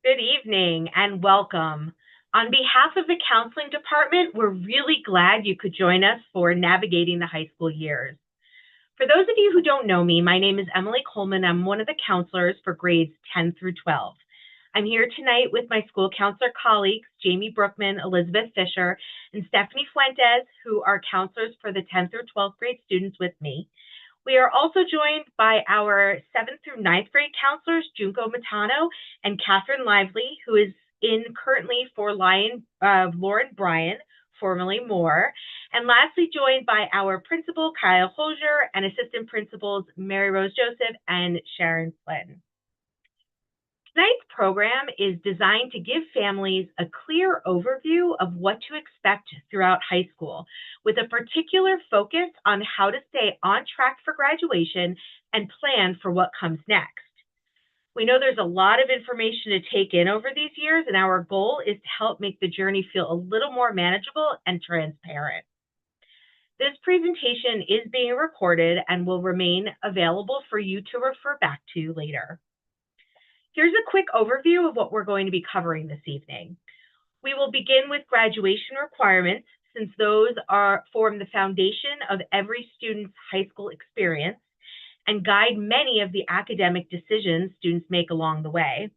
Good evening and welcome. On behalf of the counseling department, we're really glad you could join us for navigating the high school years. For those of you who don't know me, my name is Emily Coleman. I'm one of the counselors for grades 10 through 12. I'm here tonight with my school counselor colleagues, Jamie Brookman, Elizabeth Fisher, and Stephanie Fuentes, who are counselors for the 10th through 12th grade students with me. We are also joined by our 7th through 9th grade counselors, Junko Matano and Catherine Lively, who is in currently for Lauren Bryan, formerly Moore. And lastly, joined by our principal, Kyle Hosier, and assistant principals, Mary Rose Joseph and Sharon Flynn. Tonight's program is designed to give families a clear overview of what to expect throughout high school, with a particular focus on how to stay on track for graduation and plan for what comes next. We know there's a lot of information to take in over these years, and our goal is to help make the journey feel a little more manageable and transparent. This presentation is being recorded and will remain available for you to refer back to later. Here's a quick overview of what we're going to be covering this evening. We will begin with graduation requirements, since those form the foundation of every student's high school experience and guide many of the academic decisions students make along the way.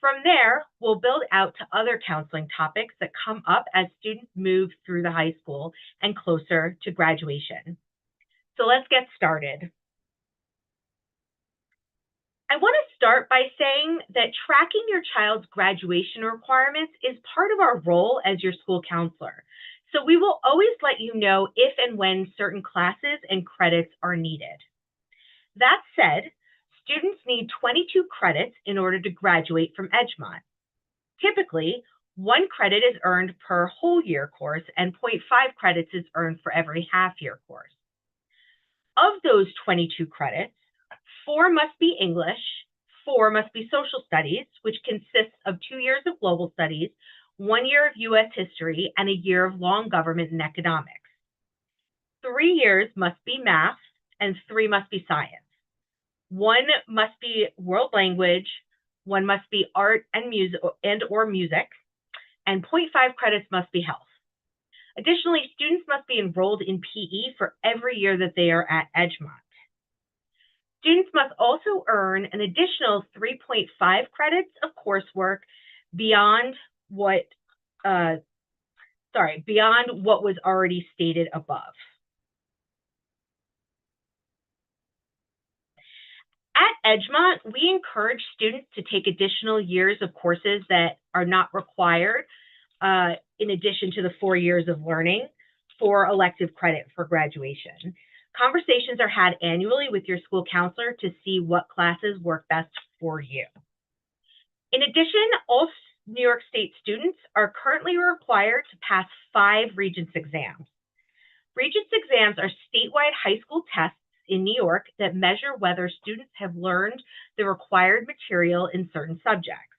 From there, we'll build out to other counseling topics that come up as students move through the high school and closer to graduation. So let's get started. I want to start by saying that tracking your child's graduation requirements is part of our role as your school counselor. So we will always let you know if and when certain classes and credits are needed. That said, students need 22 credits in order to graduate from Edgemont. Typically, 1 credit is earned per whole year course and 0.5 credits is earned for every half year course. Of those 22 credits, 4 must be English, 4 must be social studies, which consists of 2 years of global studies, 1 year of U.S. history, and a year of long government and economics. 3 years must be math, and 3 must be science. 1 must be world language, 1 must be art and music and 0.5 credits must be health. Additionally, students must be enrolled in PE for every year that they are at Edgemont. Students must also earn an additional 3.5 credits of coursework beyond what was already stated above. At Edgemont, we encourage students to take additional years of courses that are not required in addition to the 4 years of learning for elective credit for graduation. Conversations are had annually with your school counselor to see what classes work best for you. In addition, all New York State students are currently required to pass 5 Regents exams. Regents exams are statewide high school tests in New York that measure whether students have learned the required material in certain subjects.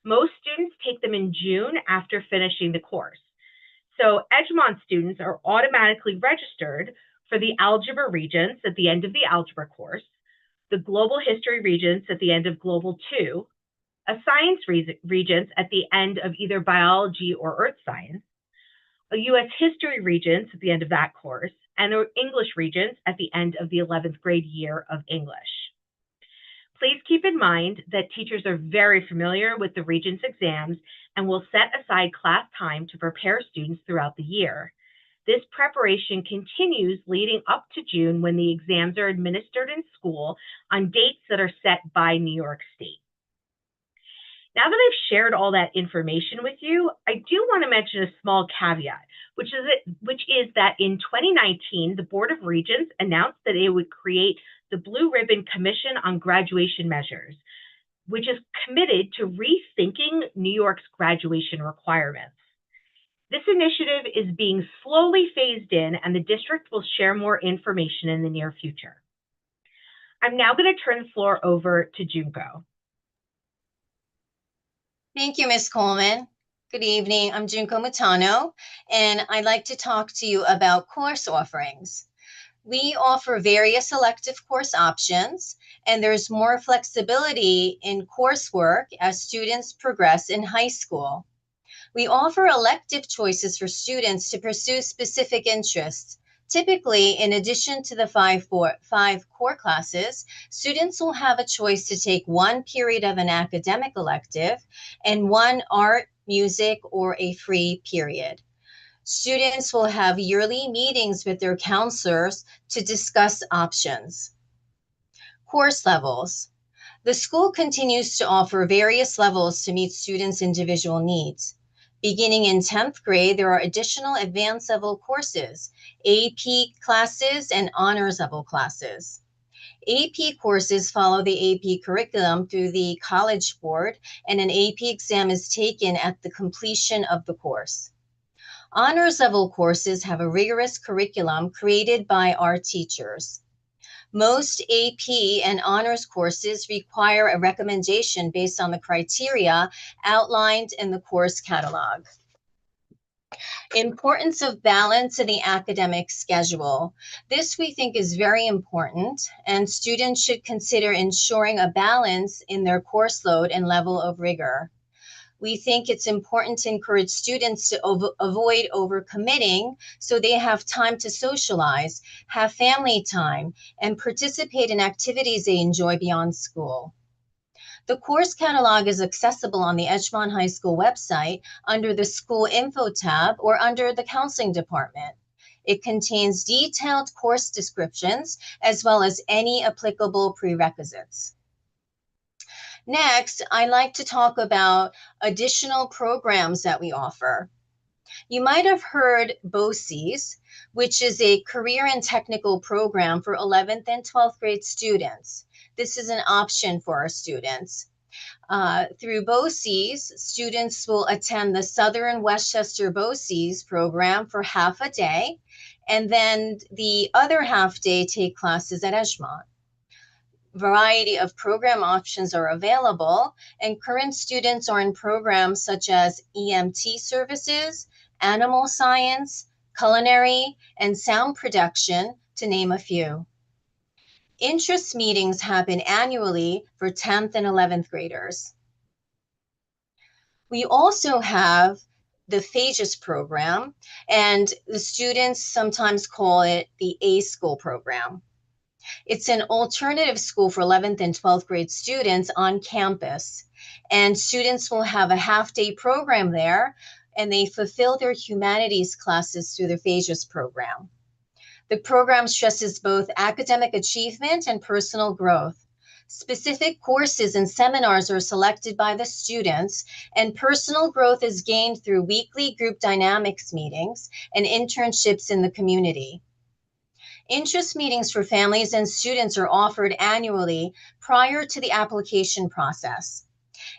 Most students take them in June after finishing the course. So Edgemont students are automatically registered for the Algebra Regents at the end of the Algebra course, the Global History Regents at the end of Global 2, a Science Regents at the end of either Biology or Earth Science, a U.S. History Regents at the end of that course, and an English Regents at the end of the 11th grade year of English. Please keep in mind that teachers are very familiar with the Regents exams and will set aside class time to prepare students throughout the year. This preparation continues leading up to June when the exams are administered in school on dates that are set by New York State. Now that I've shared all that information with you, I do want to mention a small caveat, which is that in 2019, the Board of Regents announced that it would create the Blue Ribbon Commission on Graduation Measures, which is committed to rethinking New York's graduation requirements. This initiative is being slowly phased in, and the district will share more information in the near future. I'm now going to turn the floor over to Junko. Thank you, Ms. Coleman. Good evening. I'm Junko Matano, and I'd like to talk to you about course offerings. We offer various elective course options, and there's more flexibility in coursework as students progress in high school. We offer elective choices for students to pursue specific interests. Typically, in addition to the five core classes, students will have a choice to take one period of an academic elective and one art, music, or a free period. Students will have yearly meetings with their counselors to discuss options. Course levels. The school continues to offer various levels to meet students' individual needs. Beginning in 10th grade, there are additional advanced level courses, AP classes, and honors level classes. AP courses follow the AP curriculum through the College Board, and an AP exam is taken at the completion of the course. Honors level courses have a rigorous curriculum created by our teachers. Most AP and honors courses require a recommendation based on the criteria outlined in the course catalog. Importance of balance in the academic schedule. This we think is very important, and students should consider ensuring a balance in their course load and level of rigor. We think it's important to encourage students to avoid overcommitting so they have time to socialize, have family time, and participate in activities they enjoy beyond school. The course catalog is accessible on the Edgemont High School website under the School Info tab or under the Counseling Department. It contains detailed course descriptions as well as any applicable prerequisites. Next, I'd like to talk about additional programs that we offer. You might have heard BOCES, which is a career and technical program for 11th and 12th grade students. This is an option for our students. Through BOCES, students will attend the Southern Westchester BOCES program for half a day, and then the other half day take classes at Edgemont. Variety of program options are available, and current students are in programs such as EMT services, animal science, culinary, and sound production, to name a few. Interest meetings happen annually for 10th and 11th graders. We also have the PHAGIS program, and the students sometimes call it the A-School program. It's an alternative school for 11th and 12th grade students on campus. And students will have a half-day program there, and they fulfill their humanities classes through the PHAGIS program. The program stresses both academic achievement and personal growth. Specific courses and seminars are selected by the students, and personal growth is gained through weekly group dynamics meetings and internships in the community. Interest meetings for families and students are offered annually prior to the application process.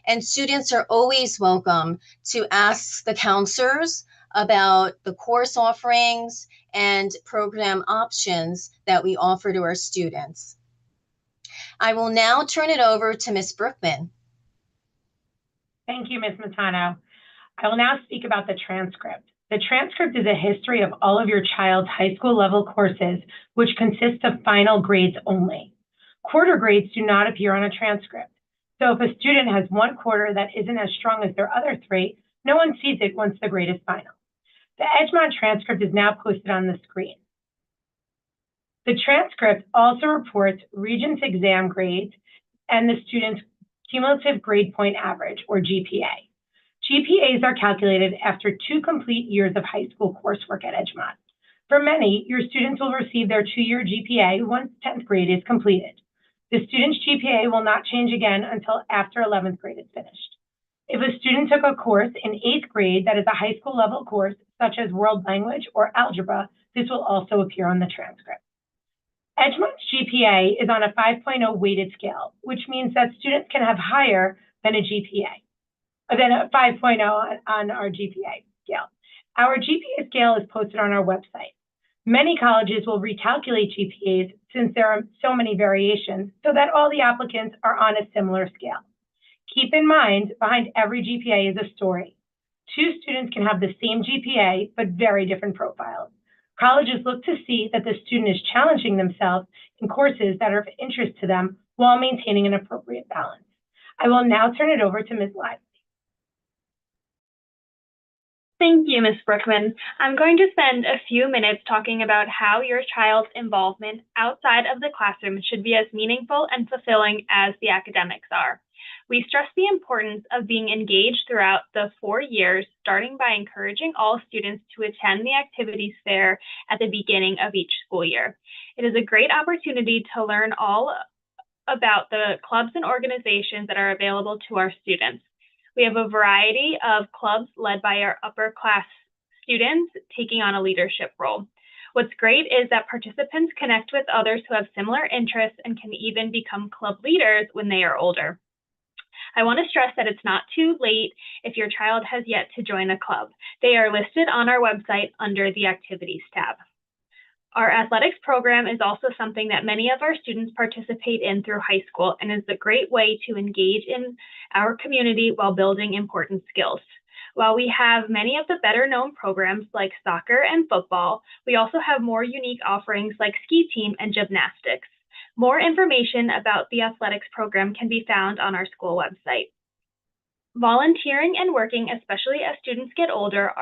And students are always welcome to ask the counselors about the course offerings and program options that we offer to our students. I will now turn it over to Ms. Brookman. Thank you, Ms. Matano. I will now speak about the transcript. The transcript is a history of all of your child's high school level courses, which consists of final grades only. Quarter grades do not appear on a transcript. So if a student has one quarter that isn't as strong as their other three, no one sees it once the grade is final. The Edgemont transcript is now posted on the screen. The transcript also reports Regents exam grades and the student's cumulative grade point average, or GPA. GPAs are calculated after 2 complete years of high school coursework at Edgemont. For many, your students will receive their 2-year GPA once 10th grade is completed. The student's GPA will not change again until after 11th grade is finished. If a student took a course in 8th grade that is a high school level course, such as world language or algebra, this will also appear on the transcript. Edgemont's GPA is on a 5.0 weighted scale, which means that students can have higher than a GPA. Then a 5.0 on our GPA scale. Our GPA scale is posted on our website. Many colleges will recalculate GPAs since there are so many variations so that all the applicants are on a similar scale. Keep in mind, behind every GPA is a story. 2 students can have the same GPA, but very different profiles. Colleges look to see that the student is challenging themselves in courses that are of interest to them while maintaining an appropriate balance. I will now turn it over to Ms. Lively. Thank you, Ms. Brookman. I'm going to spend a few minutes talking about how your child's involvement outside of the classroom should be as meaningful and fulfilling as the academics are. We stress the importance of being engaged throughout the 4 years, starting by encouraging all students to attend the activities fair at the beginning of each school year. It is a great opportunity to learn all about the clubs and organizations that are available to our students. We have a variety of clubs led by our upper class students taking on a leadership role. What's great is that participants connect with others who have similar interests and can even become club leaders when they are older. I want to stress that it's not too late if your child has yet to join a club. They are listed on our website under the Activities tab. Our athletics program is also something that many of our students participate in through high school and is a great way to engage in our community while building important skills. While we have many of the better known programs like soccer and football, we also have more unique offerings like ski team and gymnastics. More information about the athletics program can be found on our school website. Volunteering and working, especially as students get older,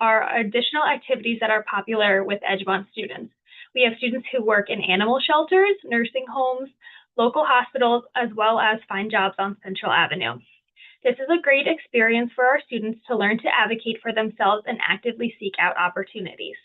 are additional activities that are popular with Edgemont students. We have students who work in animal shelters, nursing homes, local hospitals, as well as find jobs on Central Avenue. This is a great experience for our students to learn to advocate for themselves and actively seek out opportunities.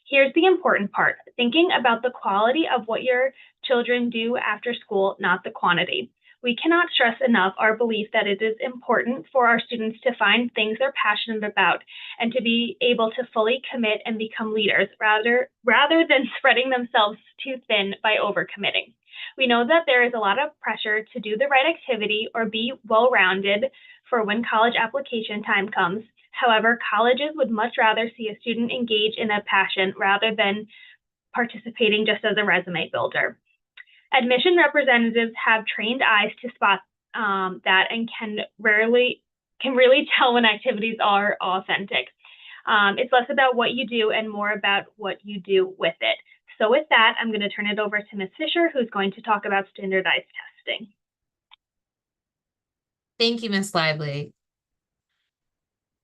Here's the important part, thinking about the quality of what your children do after school, not the quantity. We cannot stress enough our belief that it is important for our students to find things they're passionate about and to be able to fully commit and become leaders rather than spreading themselves too thin by overcommitting. We know that there is a lot of pressure to do the right activity or be well-rounded for when college application time comes. However, colleges would much rather see a student engage in a passion rather than participating just as a resume builder. Admission representatives have trained eyes to spot that and can really tell when activities are authentic. It's less about what you do and more about what you do with it. So with that, I'm going to turn it over to Ms. Fisher, who's going to talk about standardized testing. Thank you, Ms. Lively.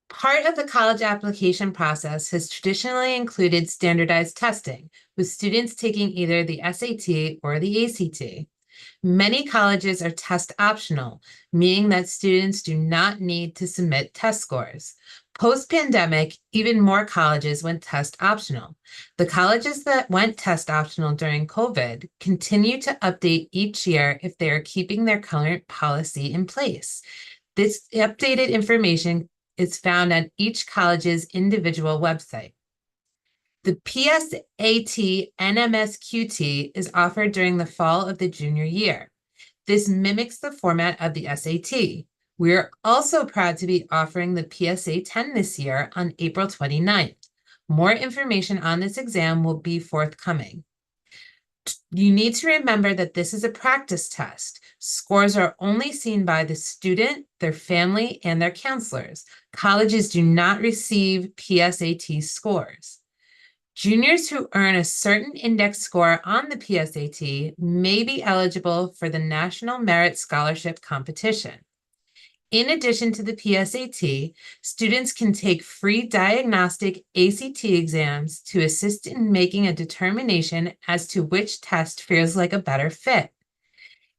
Part of the college application process has traditionally included standardized testing, with students taking either the SAT or the ACT. Many colleges are test optional, meaning that students do not need to submit test scores. Post-pandemic, even more colleges went test optional. The colleges that went test optional during COVID continue to update each year if they are keeping their current policy in place. This updated information is found on each college's individual website. The PSAT NMSQT is offered during the fall of the junior year. This mimics the format of the SAT. We are also proud to be offering the PSA 10 this year on April 29th. More information on this exam will be forthcoming. You need to remember that this is a practice test. Scores are only seen by the student, their family, and their counselors. Colleges do not receive PSAT scores. Juniors who earn a certain index score on the PSAT may be eligible for the National Merit Scholarship Competition. In addition to the PSAT, students can take free diagnostic ACT exams to assist in making a determination as to which test feels like a better fit.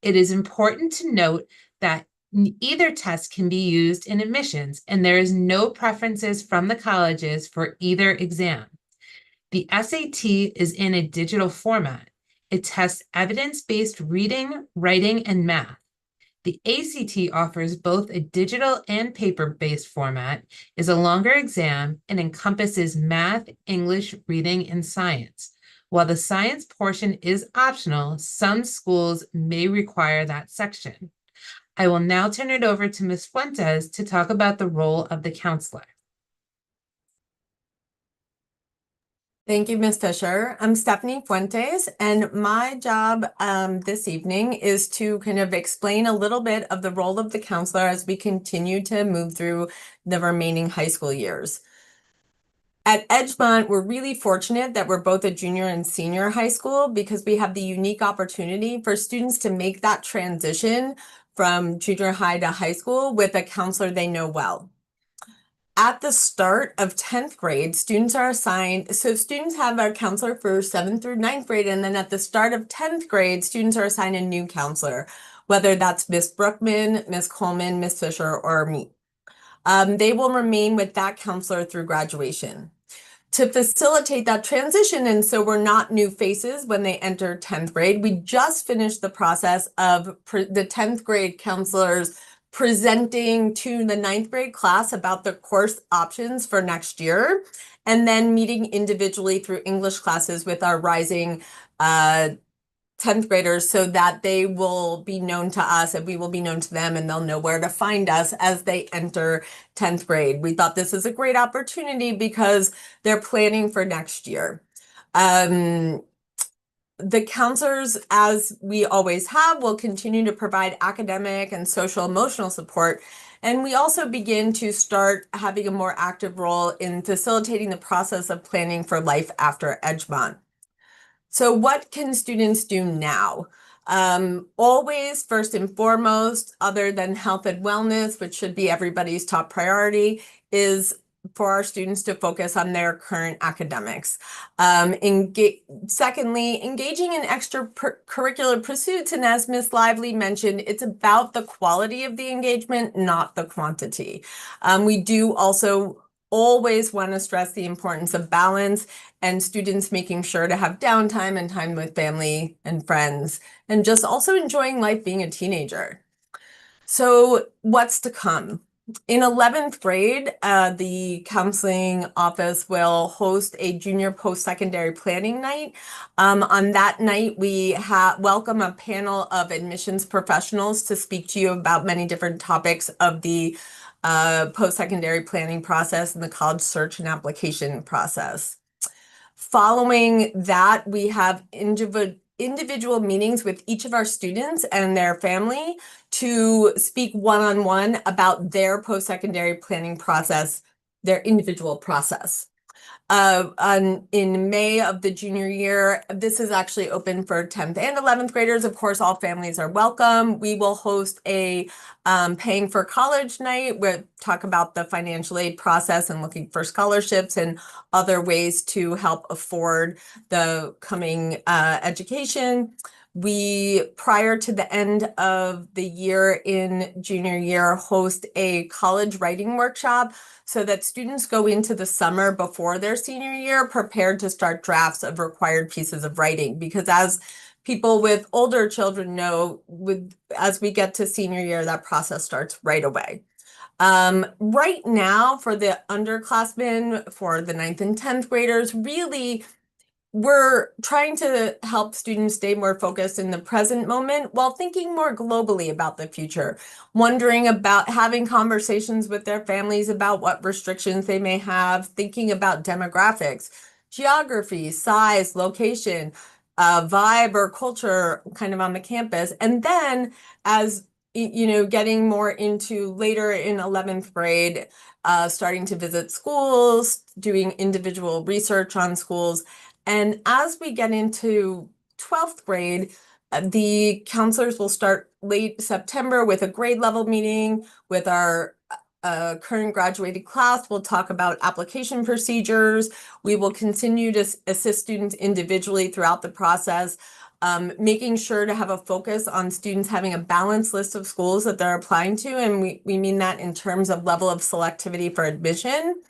It is important to note that either test can be used in admissions, and there is no preferences from the colleges for either exam. The SAT is in a digital format. It tests evidence-based reading, writing, and math. The ACT offers both a digital and paper-based format, is a longer exam, and encompasses math, English, reading, and science. While the science portion is optional, some schools may require that section. I will now turn it over to Ms. Fuentes to talk about the role of the counselor. Thank you, Ms. Fisher. I'm Stephanie Fuentes, and my job this evening is to kind of explain a little bit of the role of the counselor as we continue to move through the remaining high school years. At Edgemont, we're really fortunate that we're both a junior and senior high school because we have the unique opportunity for students to make that transition from junior high to high school with a counselor they know well. At the start of 10th grade, students are assigned, so students have our counselor for 7th through 9th grade, and then at the start of 10th grade, students are assigned a new counselor, whether that's Miss Brookman, Miss Coleman, Miss Fisher, or me. They will remain with that counselor through graduation. To facilitate that transition, and so we're not new faces when they enter 10th grade, we just finished the process of the 10th grade counselors presenting to the 9th grade class about the course options for next year, and then meeting individually through English classes with our rising 10th graders so that they will be known to us and we will be known to them, and they'll know where to find us as they enter 10th grade. We thought this is a great opportunity because they're planning for next year. The counselors, as we always have, will continue to provide academic and social emotional support. And we also begin to start having a more active role in facilitating the process of planning for life after Edgemont. So what can students do now? Always, first and foremost, other than health and wellness, which should be everybody's top priority, is for our students to focus on their current academics. Secondly, engaging in extracurricular pursuits, and as Ms. Lively mentioned, it's about the quality of the engagement, not the quantity. We do also always want to stress the importance of balance and students making sure to have downtime and time with family and friends, and just also enjoying life being a teenager. So what's to come? In 11th grade, the counseling office will host a junior post-secondary planning night. On that night, we welcome a panel of admissions professionals to speak to you about many different topics of the post-secondary planning process and the college search and application process. Following that, we have individual meetings with each of our students and their family to speak one-on-one about their post-secondary planning process, their individual process. In May of the junior year, this is actually open for 10th and 11th graders. Of course, all families are welcome. We will host a paying for college night. We'll talk about the financial aid process and looking for scholarships and other ways to help afford the coming education. We, prior to the end of the year in junior year, host a college writing workshop so that students go into the summer before their senior year prepared to start drafts of required pieces of writing. Because as people with older children know, as we get to senior year, that process starts right away. Right now, for the underclassmen, for the 9th and 10th graders, really, we're trying to help students stay more focused in the present moment while thinking more globally about the future, wondering about having conversations with their families about what restrictions they may have, thinking about demographics, geography, size, location, vibe or culture kind of on the campus. And then as getting more into later in 11th grade, starting to visit schools, doing individual research on schools. And as we get into 12th grade, the counselors will start late September with a grade level meeting with our current graduated class. We'll talk about application procedures. We will continue to assist students individually throughout the process, making sure to have a focus on students having a balanced list of schools that they're applying to. And we mean that in terms of level of selectivity for admission.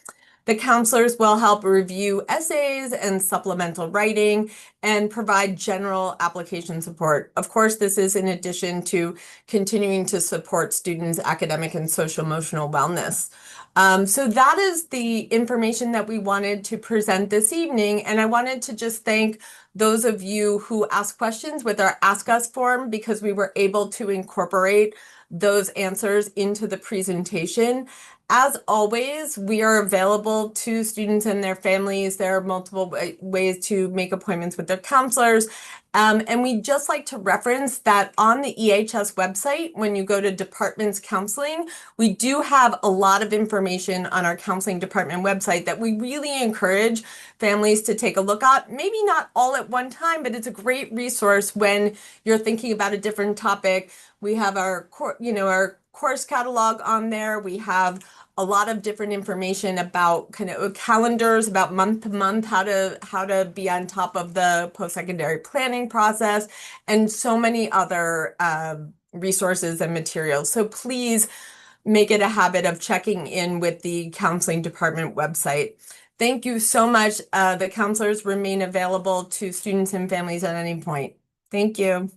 The counselors will help review essays and supplemental writing and provide general application support. Of course, this is in addition to continuing to support students' academic and social emotional wellness. So that is the information that we wanted to present this evening. And I wanted to just thank those of you who asked questions with our Ask Us form, because we were able to incorporate those answers into the presentation. As always, we are available to students and their families. There are multiple ways to make appointments with their counselors. And we'd just like to reference that on the EHS website, when you go to departments counseling, we do have a lot of information on our counseling department website that we really encourage families to take a look at. Maybe not all at one time, but it's a great resource when you're thinking about a different topic. We have our course catalog on there. We have a lot of different information about kind of calendars, about month to month, how to be on top of the post-secondary planning process, and so many other resources and materials. So please make it a habit of checking in with the counseling department website. Thank you so much. The counselors remain available to students and families at any point. Thank you.